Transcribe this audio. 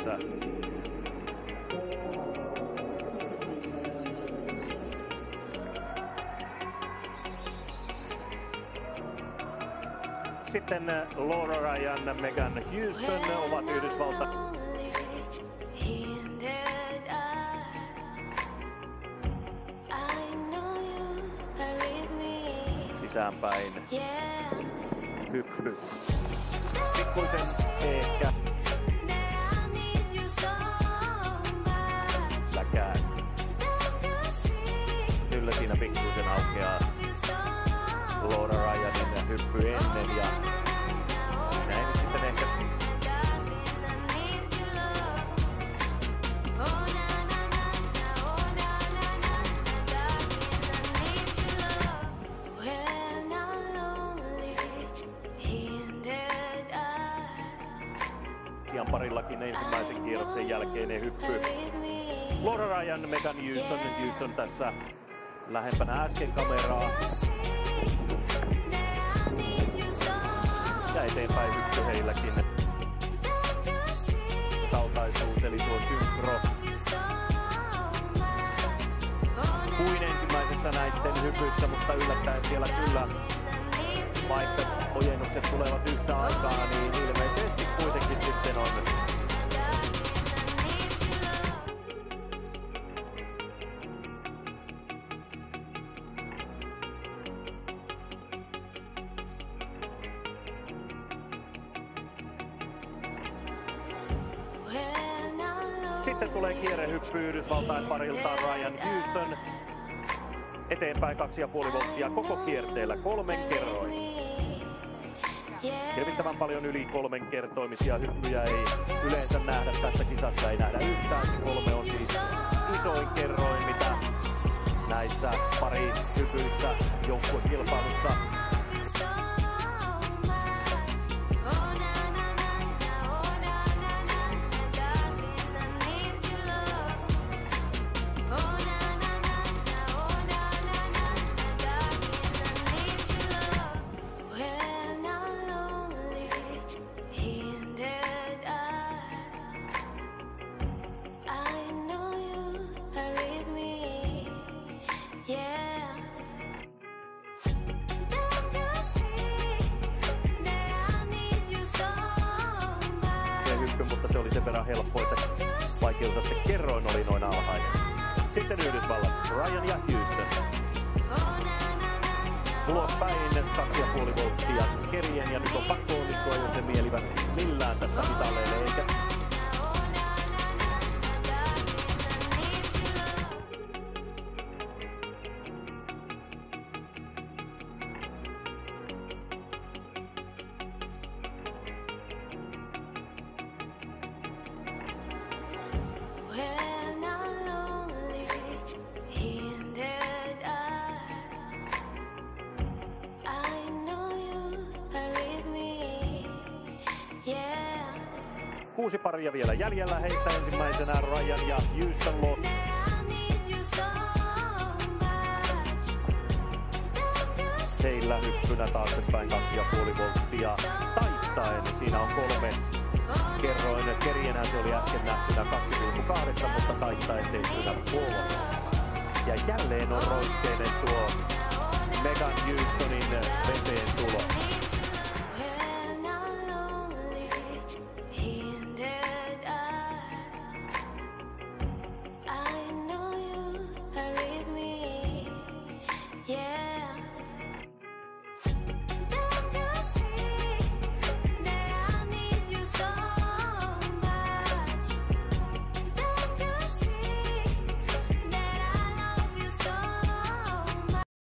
hypyssä. Sitten Laura Ryan, Megan Houston ovat Yhdysvaltain sisäänpäin hyppy. Pikkuisen ehkä läkään. Kyllä siinä pikkuisen aukeaa Laura Ryanin hyppy ennen ja siinä ei nyt sitten ehkä Sian parillakin ensimmäisen kierroksen jälkeinen hyppy. Laura Ryan, Megan Houston. Houston tässä lähempänä äsken kameraa. Ja eteenpäin hyppy heilläkin. Kaltaisuus eli tuo synkro. Kuin ensimmäisessä näitten hypyissä, mutta yllättäen siellä kyllä, vaikka ojennukset tulevat yhtä aikaa, niin ilmeisesti kuitenkin sitten on Sitten tulee kierrehyppy Yhdysvaltain parilta Ryan Houston. Eteenpäin 2,5 volttia koko kierteellä 3 kerroin. Hirvittävän paljon yli 3 kertoimisia hyppyjä ei yleensä nähdä tässä kisassa, ei nähdä yhtään. Se 3 on siis isoin kerroin, mitä näissä pari hypyissä joukkuekilpailussa mutta se oli sen verran helppo, että vaikeusaste kerroin oli noin alhainen. Sitten Yhdysvallat, Ryan ja Houston. Ulospäin 2,5 volttia kerien ja nyt on pakko onnistua, jos he mielivät millään tästä mitaleille eikä Kuusi paria vielä jäljellä, heistä ensimmäisenä Ryan ja Houston. Heillä hyppynä taaksepäin 2,5 volttia taittaen. Siinä on 3 kerroin. Kerienä se oli äsken nähtynä 2,8, mutta taittaen tehtynä 3. Ja jälleen on roiskeinen tuo Megan Houstonin veteen tulo.